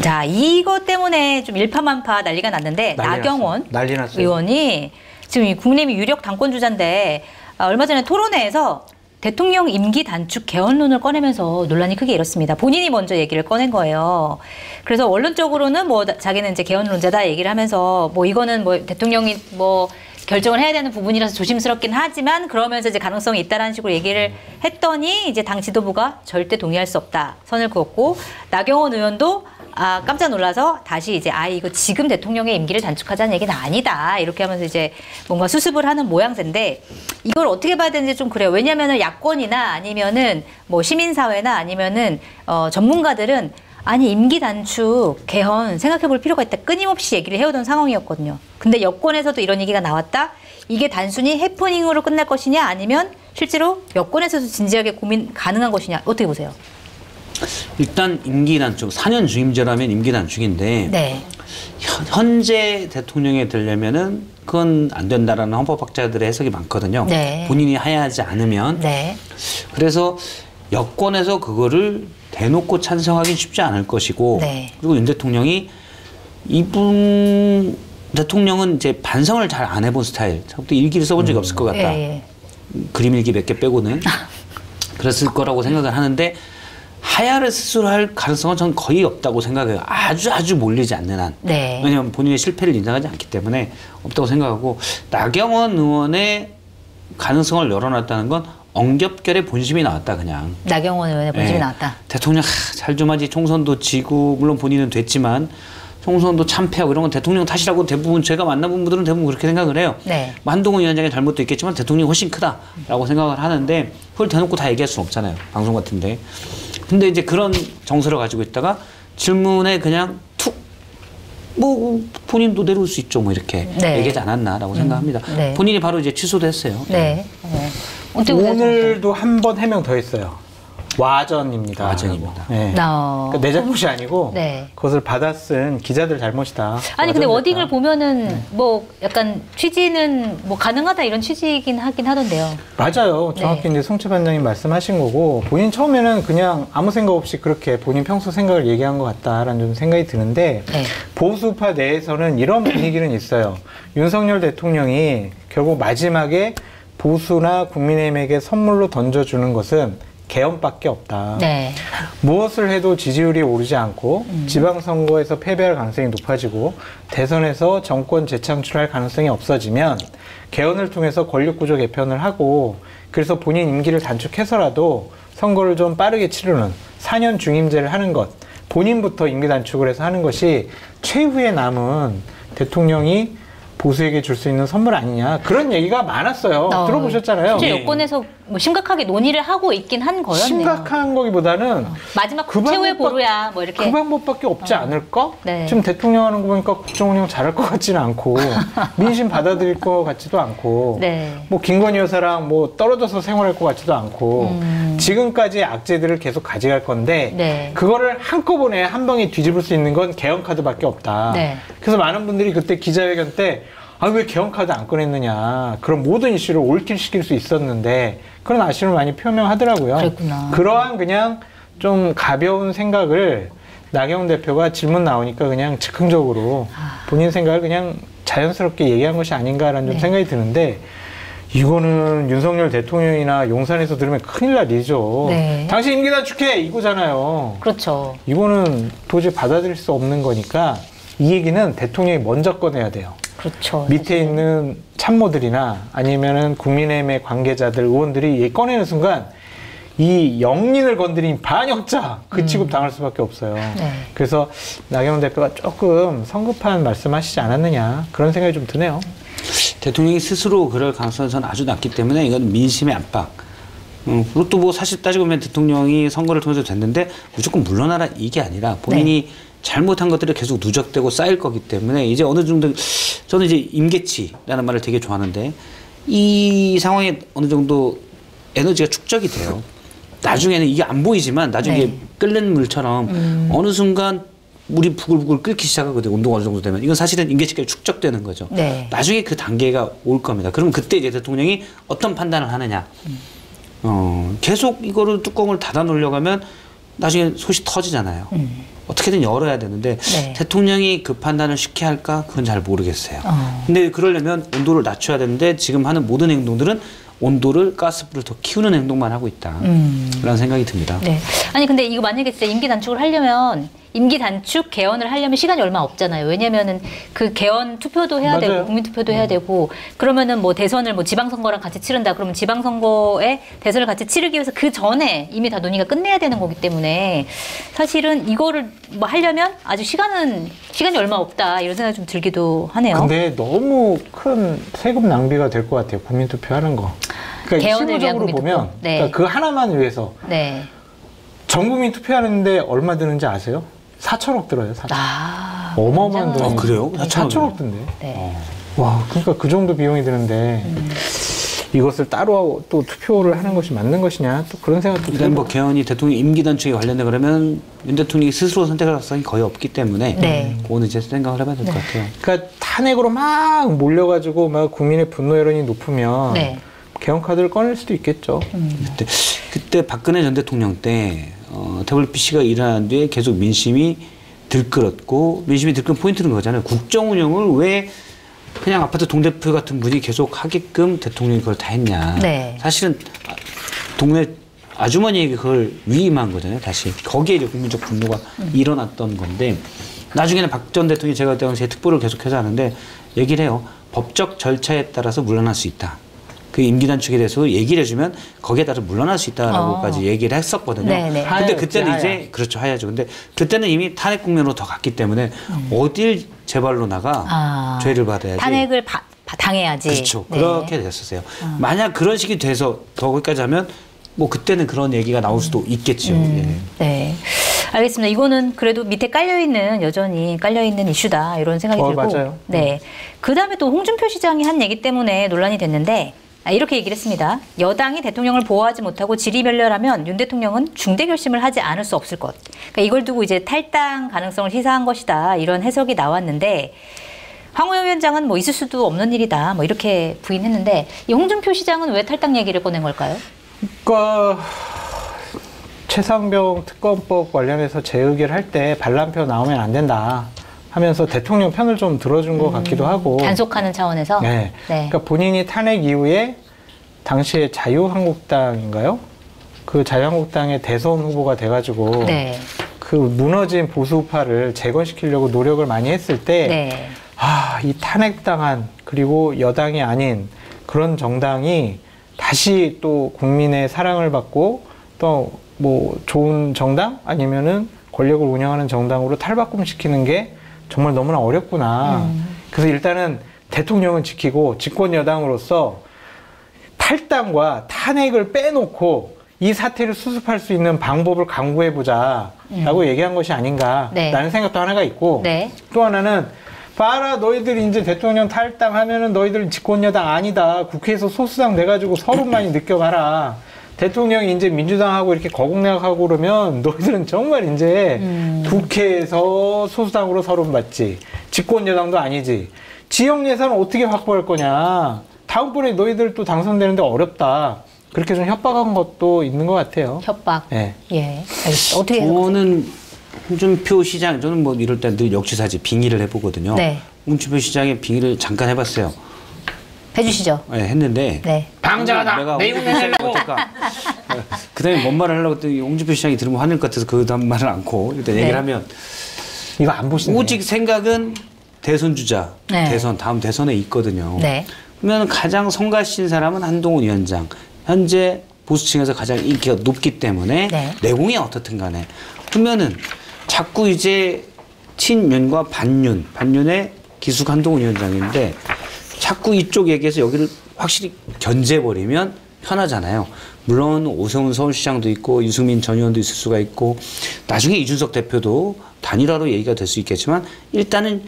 자, 이거 때문에 좀 일파만파 난리가 났는데 나경원 의원이 지금 국민의힘 유력 당권 주자인데 얼마 전에 토론회에서 대통령 임기 단축 개헌론을 꺼내면서 논란이 크게 일었습니다. 본인이 먼저 얘기를 꺼낸 거예요. 그래서 원론적으로는 뭐 자기는 이제 개헌론자다 얘기를 하면서 뭐 이거는 뭐 대통령이 뭐 결정을 해야 되는 부분이라서 조심스럽긴 하지만 그러면서 이제 가능성이 있다라는 식으로 얘기를 했더니 이제 당 지도부가 절대 동의할 수 없다 선을 그었고 나경원 의원도 깜짝 놀라서 다시 이제 이거 지금 대통령의 임기를 단축하자는 얘기는 아니다 이렇게 하면서 이제 뭔가 수습을 하는 모양새인데 이걸 어떻게 봐야 되는지 좀 그래요. 왜냐면은 야권이나 아니면은 뭐 시민사회나 아니면은 전문가들은 아니 임기 단축 개헌 생각해 볼 필요가 있다 끊임없이 얘기를 해오던 상황이었거든요. 근데 여권에서도 이런 얘기가 나왔다. 이게 단순히 해프닝으로 끝날 것이냐 아니면 실제로 여권에서도 진지하게 고민 가능한 것이냐 어떻게 보세요? 일단 임기 단축 4년 중임제라면 임기 단축인데 네. 현재 대통령이 되려면은 그건 안 된다라는 헌법학자들의 해석이 많거든요. 네. 본인이 하야하지 않으면. 네. 그래서 여권에서 그거를 대놓고 찬성하기 쉽지 않을 것이고 네. 그리고 윤 대통령이 이분 대통령은 이제 반성을 잘 안 해본 스타일. 처음부터 일기를 써본 적이 없을 것 같다. 그림 일기 몇 개 빼고는 그랬을 거라고 생각을 하는데 하야를 스스로 할 가능성은 저는 거의 없다고 생각해요. 아주 몰리지 않는 한. 네. 왜냐하면 본인의 실패를 인정하지 않기 때문에 없다고 생각하고 나경원 의원의 가능성을 열어놨다는 건 엉겹결에 본심이 나왔다 그냥. 나경원 의원의 본심이 나왔다. 대통령 잘 좀 하지 총선도 지고 물론 본인은 됐지만 총선도 참패하고 이런 건 대통령 탓이라고 대부분 제가 만나본 분들은 대부분 그렇게 생각을 해요. 네. 한동훈 위원장의 잘못도 있겠지만 대통령이 훨씬 크다라고 생각을 하는데 그걸 대놓고 다 얘기할 수는 없잖아요. 방송 같은데. 근데 이제 그런 정서를 가지고 있다가 질문에 그냥 툭 뭐 본인도 내려올 수 있죠 뭐 이렇게 네. 얘기하지 않았나라고 생각합니다. 네. 본인이 바로 이제 취소도 했어요. 네. 오늘도 한 번 해명 더 했어요. 와전입니다. 와전입니다. 네. 그러니까 내 잘못이 아니고 네. 그것을 받아 쓴 기자들 잘못이다. 아니 근데 워딩을 보면은 뭐 약간 취지는 뭐 가능하다 이런 취지이긴 하긴 하던데요. 맞아요. 정확히 네. 이제 송채 반장님 말씀하신 거고 본인 처음에는 그냥 아무 생각 없이 그렇게 본인 평소 생각을 얘기한 것 같다라는 좀 생각이 드는데 네. 보수파 내에서는 이런 분위기는 있어요. 윤석열 대통령이 결국 마지막에 보수나 국민의힘에게 선물로 던져주는 것은 개헌밖에 없다. 네. 무엇을 해도 지지율이 오르지 않고 지방선거에서 패배할 가능성이 높아지고 대선에서 정권 재창출할 가능성이 없어지면 개헌을 통해서 권력구조 개편을 하고 그래서 본인 임기를 단축해서라도 선거를 좀 빠르게 치르는 4년 중임제를 하는 것 본인부터 임기 단축을 해서 하는 것이 최후에 남은 대통령이 보수에게 줄 수 있는 선물 아니냐 그런 얘기가 많았어요. 들어보셨잖아요. 실제 여권에서 뭐 심각하게 논의를 하고 있긴 한 거였네요. 심각한 거기보다는 마지막 최후의 보루야 뭐 이렇게 그 방법밖에 없지 않을까? 네. 지금 대통령 하는 거 보니까 국정운영 잘할 것 같지는 않고 민심 받아들일 것 같지도 않고 네. 뭐 김건희 여사랑 뭐 떨어져서 생활할 것 같지도 않고 지금까지의 악재들을 계속 가져갈 건데 네. 그거를 한꺼번에 한 방에 뒤집을 수 있는 건 개헌 카드밖에 없다. 네. 그래서 많은 분들이 그때 기자회견 때 왜 개헌 카드 안 꺼냈느냐. 그런 모든 이슈를 올킬시킬 수 있었는데 그런 아쉬움을 많이 표명하더라고요. 그랬구나. 그러한 그냥 좀 가벼운 생각을 나경원 대표가 질문 나오니까 그냥 즉흥적으로 본인 생각을 그냥 자연스럽게 얘기한 것이 아닌가라는 좀 생각이 드는데 이거는 윤석열 대통령이나 용산에서 들으면 큰일 날 일이죠. 네. 당신 임기 단축해 이거잖아요. 그렇죠. 이거는 도저히 받아들일 수 없는 거니까 이 얘기는 대통령이 먼저 꺼내야 돼요. 그렇죠. 밑에 있는 참모들이나 아니면은 국민의힘의 관계자들, 의원들이 꺼내는 순간 이 영린을 건드린 반역자 그 취급 당할 수밖에 없어요. 네. 그래서 나경원 대표가 조금 성급한 말씀하시지 않았느냐 그런 생각이 좀 드네요. 대통령이 스스로 그럴 가능성은 저는 아주 낮기 때문에 이건 민심의 압박. 그리고 또 뭐 사실 따지고 보면 대통령이 선거를 통해서 됐는데 무조건 물러나라 이게 아니라 본인이 잘못한 것들이 계속 누적되고 쌓일 거기 때문에 이제 어느 정도 저는 이제 임계치라는 말을 되게 좋아하는데 이 상황에 어느 정도 에너지가 축적이 돼요. 나중에는 이게 안 보이지만 나중에 끓는 물처럼 어느 순간 물이 부글부글 끓기 시작하거든요. 온도가 어느 정도 되면. 이건 사실은 임계치까지 축적되는 거죠. 네. 나중에 그 단계가 올 겁니다. 그럼 그때 이제 대통령이 어떤 판단을 하느냐. 계속 이거를 뚜껑을 닫아 놓으려고 하면 나중에 솥이 터지잖아요. 어떻게든 열어야 되는데 네. 대통령이 그 판단을 쉽게 할까? 그건 잘 모르겠어요. 근데 그러려면 온도를 낮춰야 되는데 지금 하는 모든 행동들은 온도를 가스불을 더 키우는 행동만 하고 있다. 라는 생각이 듭니다. 네. 아니 근데 이거 만약에 진짜 임기 단축을 하려면 임기 단축 개헌을 하려면 시간이 얼마 없잖아요. 왜냐면은 그 개헌 투표도 해야 맞아요. 되고 국민 투표도 해야 되고 그러면은 뭐 대선을 뭐 지방선거랑 같이 치른다. 그러면 지방선거에 대선을 같이 치르기 위해서 그 전에 이미 다 논의가 끝내야 되는 거기 때문에 사실은 이거를 뭐 하려면 아직 시간이 얼마 없다 이런 생각이 좀 들기도 하네요. 근데 너무 큰 세금 낭비가 될 것 같아요. 국민투표 하는 거. 그러니까 개헌을 위한 실무적으로 국민투표. 보면 네. 그러니까 그 하나만 위해서 네. 전 국민 투표하는데 얼마 드는지 아세요? 4천억 들어요. 4천억. 아. 어마어마한 굉장히- 돈이. 그래요? 4천억 든대. 네. 와, 그러니까 그 정도 비용이 드는데 이것을 따로 또 투표를 하는 것이 맞는 것이냐 또 그런 생각도 일단 뭐 들고. 개헌이 대통령 임기 단축에 관련돼 그러면 윤 대통령이 스스로 선택할 가능성이 거의 없기 때문에 네. 그거는 이제 생각을 해봐야 될 것 같아요. 그러니까 탄핵으로 막 몰려가지고 막 국민의 분노 여론이 높으면 네. 개헌 카드를 꺼낼 수도 있겠죠. 그때 박근혜 전 대통령 때 WPC가 일어난 뒤에 계속 민심이 들끓었고 민심이 들끓은 포인트는 그거잖아요. 국정 운영을 왜 그냥 아파트 동대표 같은 분이 계속 하게끔 대통령이 그걸 다 했냐. 네. 사실은 동네 아주머니에게 그걸 위임한 거잖아요. 다시 거기에 이제 국민적 분노가 일어났던 건데 나중에는 박 전 대통령이 제가 그때 당시에 특보를 계속해서 하는데 얘기를 해요. 법적 절차에 따라서 물러날 수 있다. 그 임기 단축에 대해서 얘기를 해주면 거기에 따라 물러날 수 있다라고까지 얘기를 했었거든요. 네네. 근데 그때는 하야였지, 이제 그렇죠 하야죠. 근데 그때는 이미 탄핵 국면으로 더 갔기 때문에 어딜 재발로 나가 죄를 받아야지. 탄핵을 당해야지. 그렇죠. 네. 그렇게 됐었어요. 만약 그런 식이 돼서 더 거기까지 하면 뭐 그때는 그런 얘기가 나올 수도 있겠죠. 예. 네. 알겠습니다. 이거는 그래도 밑에 여전히 깔려있는 이슈다. 이런 생각이 들고. 맞아요. 네. 그 다음에 또 홍준표 시장이 한 얘기 때문에 논란이 됐는데, 이렇게 얘기를 했습니다. 여당이 대통령을 보호하지 못하고 질의멸렬하면 윤 대통령은 중대 결심을 하지 않을 수 없을 것. 그러니까 이걸 두고 이제 탈당 가능성을 시사한 것이다. 이런 해석이 나왔는데, 황우영 위원장은 뭐 있을 수도 없는 일이다. 뭐 이렇게 부인했는데, 이 홍준표 시장은 왜 탈당 얘기를 꺼낸 걸까요? 그러니까 최상병 특검법 관련해서 재의결 할 때 반란표 나오면 안 된다 하면서 대통령 편을 좀 들어준 것 같기도 하고. 단속하는 차원에서? 네. 네. 그러니까 본인이 탄핵 이후에 당시에 자유한국당인가요? 그 자유한국당의 대선 후보가 돼가지고 네. 그 무너진 보수파를 재건시키려고 노력을 많이 했을 때 네. 이 탄핵당한 그리고 여당이 아닌 그런 정당이 다시 또 국민의 사랑을 받고 또 뭐 좋은 정당 아니면은 권력을 운영하는 정당으로 탈바꿈시키는 게 정말 너무나 어렵구나. 그래서 일단은 대통령은 지키고 집권 여당으로서 탈당과 탄핵을 빼놓고 이 사태를 수습할 수 있는 방법을 강구해보자라고 얘기한 것이 아닌가라는 네. 생각도 하나가 있고 네. 또 하나는 봐라 너희들 이제 대통령 탈당하면은 너희들 집권 여당 아니다. 국회에서 소수당 내가지고 서론 많이 느껴봐라. 대통령이 이제 민주당하고 이렇게 거국내각하고 그러면 너희들은 정말 이제 국회에서 소수당으로 서론 받지. 집권 여당도 아니지. 지역 예산을 어떻게 확보할 거냐. 다음번에 너희들 또 당선되는데 어렵다. 그렇게 좀 협박한 것도 있는 것 같아요. 협박. 네. 예. 알겠습니다. 어떻게 저는 홍준표 시장, 저는 뭐 이럴 때 늘 역지사지 빙의를 해보거든요. 네. 홍준표 시장의 빙의를 잠깐 해봤어요. 해주시죠. 네, 했는데 네. 방자하다. 내가 내 홍준표 시장이 어떨까? 그다음에 뭔 말을 하려고 했더니 홍준표 시장이 들으면 화낼 것 같아서 그 다음 말을 않고 일단 네. 얘기를 하면 이거 안 보시네요. 오직 생각은 대선 주자, 네. 다음 대선에 있거든요. 네. 그러면 가장 성가신 사람은 한동훈 위원장. 현재 보수층에서 가장 인기가 높기 때문에 네. 내공이 어떻든 간에 그러면은 자꾸 이제 친윤과 반윤의 기숙 한동훈 위원장인데 자꾸 이쪽 얘기해서 여기를 확실히 견제해버리면 편하잖아요. 물론 오세훈 서울시장도 있고 유승민 전 의원도 있을 수가 있고 나중에 이준석 대표도 단일화로 얘기가 될 수 있겠지만 일단은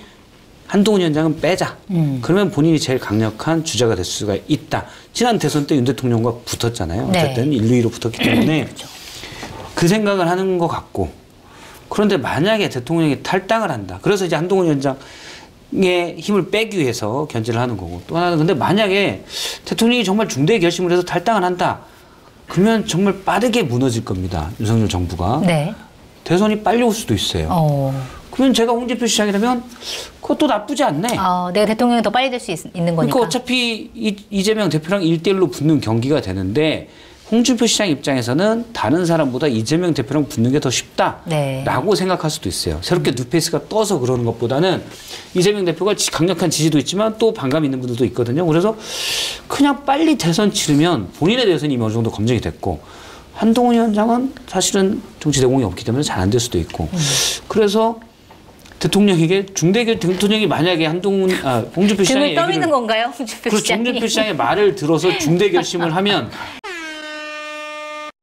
한동훈 위원장은 빼자. 그러면 본인이 제일 강력한 주자가 될 수가 있다. 지난 대선 때 윤 대통령과 붙었잖아요. 네. 어쨌든 1, 2위로 붙었기 때문에 그렇죠. 그 생각을 하는 것 같고 그런데 만약에 대통령이 탈당을 한다. 그래서 이제 한동훈 위원장의 힘을 빼기 위해서 견제를 하는 거고 또 하나는 근데 만약에 대통령이 정말 중대 결심을 해서 탈당을 한다. 그러면 정말 빠르게 무너질 겁니다. 윤석열 정부가. 네. 대선이 빨리 올 수도 있어요. 그러면 제가 홍준표 시장이라면 그것도 나쁘지 않네. 내가 대통령이 더 빨리 될 수 있는 거니까. 그러니까 어차피 이재명 대표랑 1대1로 붙는 경기가 되는데 홍준표 시장 입장에서는 다른 사람보다 이재명 대표랑 붙는 게 더 쉽다라고 생각할 수도 있어요. 새롭게 뉴페이스가 떠서 그러는 것보다는 이재명 대표가 강력한 지지도 있지만 또 반감 있는 분들도 있거든요. 그래서 그냥 빨리 대선 치르면 본인에 대해서는 이미 어느 정도 검증이 됐고 한동훈 위원장은 사실은 정치 내공이 없기 때문에 잘 안 될 수도 있고 그래서 대통령에게 대통령이 만약에 홍준표 시장의 등을 떠미는 건가요? 홍준표 시장이? 홍준표 시장의 말을 들어서 중대 결심을 하면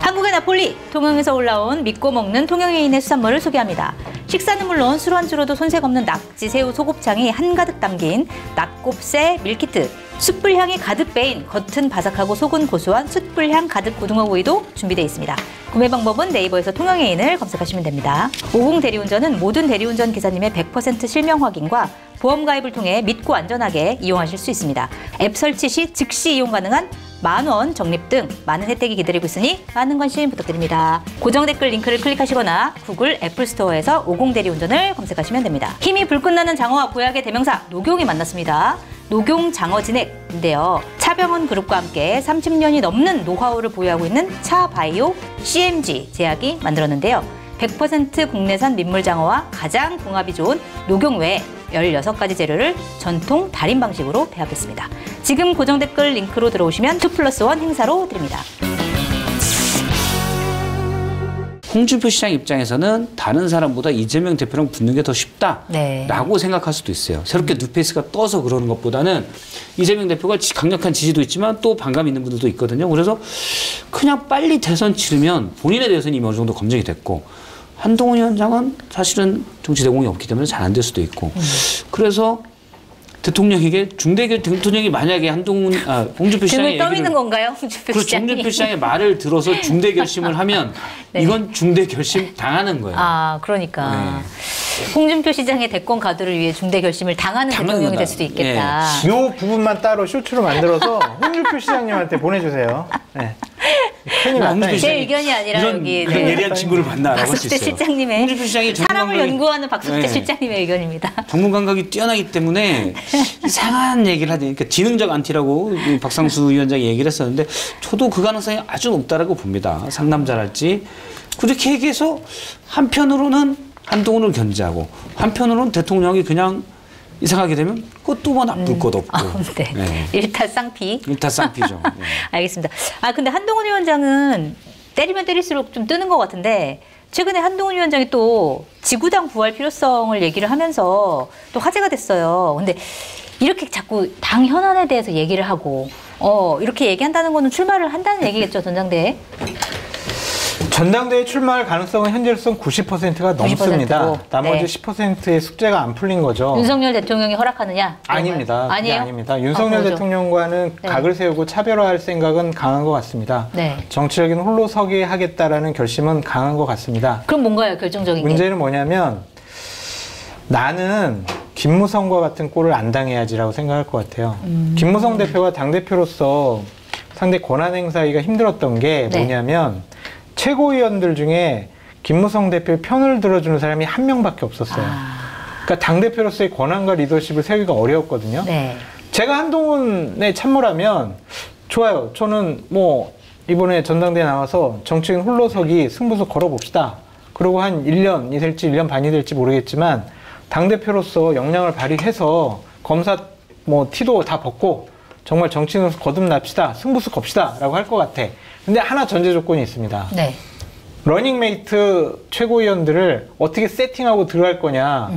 한국의 나폴리 통영에서 올라온 믿고 먹는 통영해인의 수산물을 소개합니다. 식사는 물론 술 안주로도 손색 없는 낙지, 새우, 소곱창이 한가득 담긴 낙곱새 밀키트. 숯불향이 가득 배인 겉은 바삭하고 속은 고소한 숯불향 가득 고등어구이도 준비되어 있습니다. 구매 방법은 네이버에서 통영해인을 검색하시면 됩니다. 50 대리운전은 모든 대리운전 기사님의 100% 실명 확인과 보험 가입을 통해 믿고 안전하게 이용하실 수 있습니다. 앱 설치 시 즉시 이용 가능한 만원 적립 등 많은 혜택이 기다리고 있으니 많은 관심 부탁드립니다. 고정 댓글 링크를 클릭하시거나 구글 애플 스토어에서 50 대리운전을 검색하시면 됩니다. 힘이 불끈 나는 장어와 보약의 대명사 녹용이 만났습니다. 녹용 장어진액인데요. 차병원 그룹과 함께 30년이 넘는 노하우를 보유하고 있는 차바이오 CMG 제약이 만들었는데요. 100% 국내산 민물장어와 가장 궁합이 좋은 녹용 외에 16가지 재료를 전통 달인 방식으로 배합했습니다. 지금 고정 댓글 링크로 들어오시면 2+1 행사로 드립니다. 홍준표 시장 입장에서는 다른 사람보다 이재명 대표랑 붙는 게 더 쉽다라고 생각할 수도 있어요. 새롭게 뉴페이스가 떠서 그러는 것보다는 이재명 대표가 강력한 지지도 있지만 또 반감 있는 분들도 있거든요. 그래서 그냥 빨리 대선 치르면 본인에 대해서는 이미 어느 정도 검증이 됐고 한동훈 위원장은 사실은 정치 내공이 없기 때문에 잘 안 될 수도 있고 그래서 대통령에게 대통령이 만약에 홍준표 시장의 등을 떠미는 건가요? 홍준표 시장이? 홍준표 시장의 말을 들어서 중대 결심을 하면 이건 중대 결심 당하는 거예요. 그러니까 홍준표 시장의 대권 가도를 위해 중대 결심을 당하는 대통령이 될 수도 있겠다. 이 부분만 따로 쇼츠로 만들어서 홍준표 시장님한테 보내주세요. 제 의견이 아니라 이런 예리한 친구를 만나라고 할 수 있어요. 박숙재 실장님의 홍준표 시장이 사람을 연구하는 박숙재 실장님의 의견입니다. 전문 감각이 뛰어나기 때문에 이상한 얘기를 하지. 그러니까 지능적 안티라고 박상수 위원장이 얘기를 했었는데 저도 그 가능성이 아주 높다라고 봅니다. 상남자랄지. 그렇게 얘기해서 한편으로는 한동훈을 견제하고 한편으로는 대통령이 그냥 이상하게 되면 그것도 뭐 나쁠 것 없고. 일타쌍피. 일타쌍피죠. 알겠습니다. 근데 한동훈 위원장은 때리면 때릴수록 좀 뜨는 것 같은데 최근에 한동훈 위원장이 또 지구당 부활 필요성을 얘기를 하면서 또 화제가 됐어요. 근데 이렇게 자꾸 당 현안에 대해서 얘기를 하고 이렇게 얘기한다는 거는 출마를 한다는 얘기겠죠, 전당대회? 전당대회 출마할 가능성은 현재로선 90%가 넘습니다. 90%로. 나머지 10%의 숙제가 안 풀린 거죠. 윤석열 대통령이 허락하느냐? 아닙니다. 아니에요? 아닙니다. 윤석열 대통령과는 각을 세우고 차별화할 생각은 강한 것 같습니다. 정치적인 홀로서기 하겠다라는 결심은 강한 것 같습니다. 그럼 뭔가요, 결정적인 게? 문제는 뭐냐면 나는 김무성과 같은 꼴을 안 당해야지라고 생각할 것 같아요. 김무성 대표가 당대표로서 상당히 권한 행사하기가 힘들었던 게 뭐냐면 최고위원들 중에 김무성 대표의 편을 들어주는 사람이 한 명밖에 없었어요. 그러니까 당대표로서의 권한과 리더십을 세우기가 어려웠거든요. 제가 한동훈에 참모라면 좋아요. 저는 뭐 이번에 전당대회 나와서 정치인 홀로서기 승부수 걸어봅시다. 그리고 한 1년이 될지 1년 반이 될지 모르겠지만 당대표로서 역량을 발휘해서 검사 뭐 티도 다 벗고 정말 정치인으로서 거듭납시다. 승부수 겁시다. 라고 할 것 같아. 근데 하나 전제 조건이 있습니다. 러닝메이트 최고위원들을 어떻게 세팅하고 들어갈 거냐.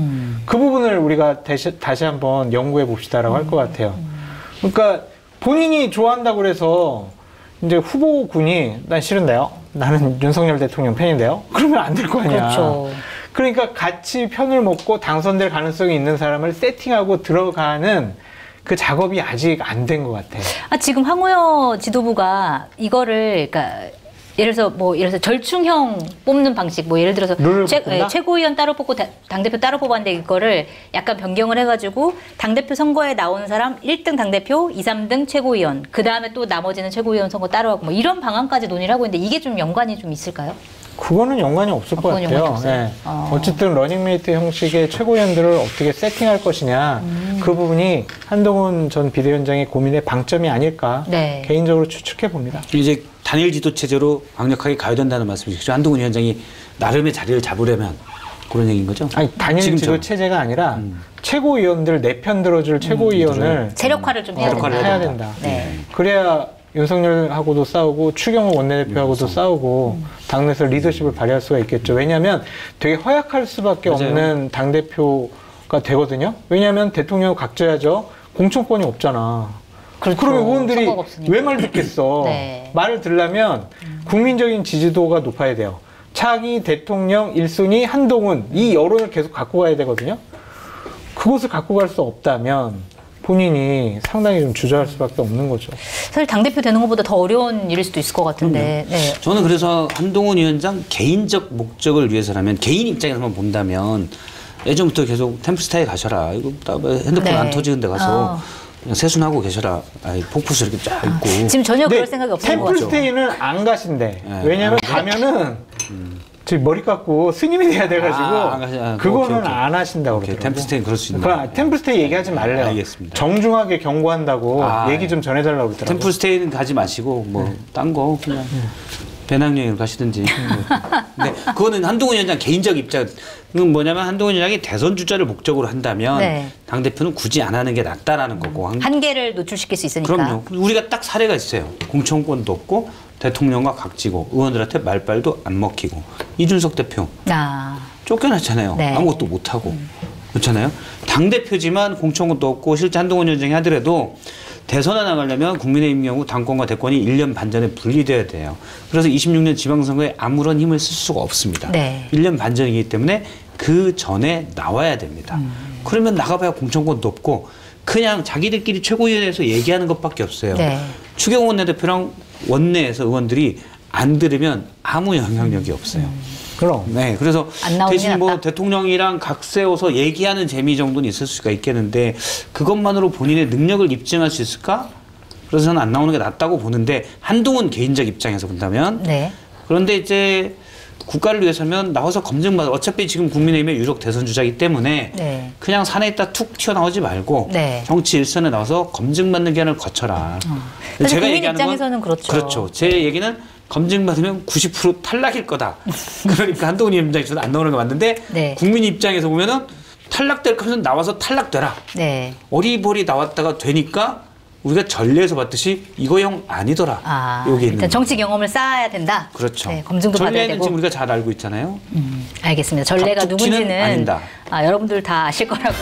그 부분을 우리가 다시 한번 연구해 봅시다라고 할 것 같아요. 그러니까 본인이 좋아한다고 그래서 이제 후보군이 난 싫은데요. 나는 윤석열 대통령 팬인데요. 그러면 안 될 거 아니야. 그렇죠. 그러니까 같이 편을 먹고 당선될 가능성이 있는 사람을 세팅하고 들어가는 그 작업이 아직 안 된 것 같아요. 지금 황우여 지도부가 이거를 그러니까 예를 들어서 절충형 뽑는 방식 예를 들어서 최고위원 따로 뽑고 당대표 따로 뽑았는데 이거를 약간 변경을 해가지고 당대표 선거에 나온 사람 1등 당대표, 2, 3등 최고위원 그 다음에 또 나머지는 최고위원 선거 따로 하고 이런 방안까지 논의를 하고 있는데 이게 좀 연관이 좀 있을까요? 그거는 연관이 없을 것 그건 같아요. 연관이 없어요? 네. 어쨌든 러닝메이트 형식의 최고위원들을 어떻게 세팅할 것이냐 그 부분이 한동훈 전 비대위원장의 고민의 방점이 아닐까 네. 개인적으로 추측해 봅니다. 이제 단일 지도 체제로 강력하게 가야 된다는 말씀이시죠. 한동훈 위원장이 나름의 자리를 잡으려면 그런 얘기인 거죠? 아니 단일 지도 체제가 아니라 최고위원들 내 편 들어줄 최고위원을 세력화를 좀 해야 된다. 네. 그래야 윤석열하고도 싸우고 추경호 원내대표하고도 싸우고 당내에서 리더십을 발휘할 수가 있겠죠. 왜냐하면 되게 허약할 수밖에 맞아요. 없는 당대표가 되거든요. 왜냐하면 대통령 각져야죠. 공천권이 없잖아. 그렇죠. 그러면 의원들이 선거가 없으니까. 왜 말 듣겠어. 네. 말을 들으려면 국민적인 지지도가 높아야 돼요. 차기 대통령 1순위 한동훈 이 여론을 계속 갖고 가야 되거든요. 그것을 갖고 갈 수 없다면 본인이 상당히 좀 주저할 수밖에 없는 거죠. 사실 당대표 되는 것보다 더 어려운 일일 수도 있을 것 같은데. 네. 저는 그래서 한동훈 위원장 개인적 목적을 위해서라면 개인 입장에서만 본다면 예전부터 계속 템플스테이에 가셔라. 이거 핸드폰 네. 안 터지는 데 가서 그냥 세순하고 계셔라. 아이, 폭포수 이렇게 쫙 있고. 지금 전혀 그럴 생각이 없는 것 같아요. 템플스테이는 안 가신대. 네. 왜냐하면 가면은 저기 머리 깎고 스님이 돼야 돼가지고 그거는 오케이. 안 하신다고 그러더라고요. 템플스테이는 그럴 수 있는. 템플스테이 얘기하지 말래요. 알겠습니다. 정중하게 경고한다고 얘기 좀 전해달라고 그러더라고요. 템플스테이는 가지 마시고 뭐 딴 거 그냥 배낭여행을 가시든지. 근데 그거는 한동훈 위원장 개인적 입장. 그건 뭐냐면 한동훈 위원장이 대선 주자를 목적으로 한다면 네. 당대표는 굳이 안 하는 게 낫다라는 거고. 한계를 노출시킬 수 있으니까. 그럼요. 우리가 딱 사례가 있어요. 공천권도 없고 대통령과 각지고 의원들한테 말빨도 안 먹히고 이준석 대표 쫓겨났잖아요. 네. 아무것도 못하고. 그렇잖아요. 당대표지만 공천권도 없고 실제 한동훈 위원장이 하더라도 대선에 나가려면 국민의힘 경우 당권과 대권이 1년 반 전에 분리돼야 돼요. 그래서 26년 지방선거에 아무런 힘을 쓸 수가 없습니다. 네. 1년 반 전이기 때문에 그 전에 나와야 됩니다. 그러면 나가봐야 공천권도 없고 그냥 자기들끼리 최고위원회에서 얘기하는 것밖에 없어요. 네. 추경호 원내대표랑 원내에서 의원들이 안 들으면 아무 영향력이 없어요. 그럼. 네, 그래서 대신 뭐 대통령이랑 각 세워서 얘기하는 재미 정도는 있을 수가 있겠는데 그것만으로 본인의 능력을 입증할 수 있을까? 그래서 저는 안 나오는 게 낫다고 보는데 한동훈 개인적 입장에서 본다면 네. 그런데 이제 국가를 위해서면 나와서 검증받아 어차피 지금 국민의힘의 유력 대선 주자이기 때문에 네. 그냥 산에 있다 툭 튀어나오지 말고 네. 정치 일선에 나와서 검증받는 기한을 거쳐라. 제가 국민 입장에서는 그렇죠. 그렇죠. 제 얘기는 검증받으면 90% 탈락일 거다. 그러니까 한동훈 위원장에서는 안 나오는 게 맞는데 네. 국민 입장에서 보면은 탈락될 거면 나와서 탈락되라. 네. 어리버리 나왔다가 되니까 우리가 전례에서 봤듯이 이거 형 아니더라. 여기 있는 일단 정치 경험을 쌓아야 된다. 그렇죠. 네, 검증도 받아야 되고. 전례는 지금 우리가 잘 알고 있잖아요. 알겠습니다. 전례가 누군지는 아니다. 여러분들 다 아실 거라고.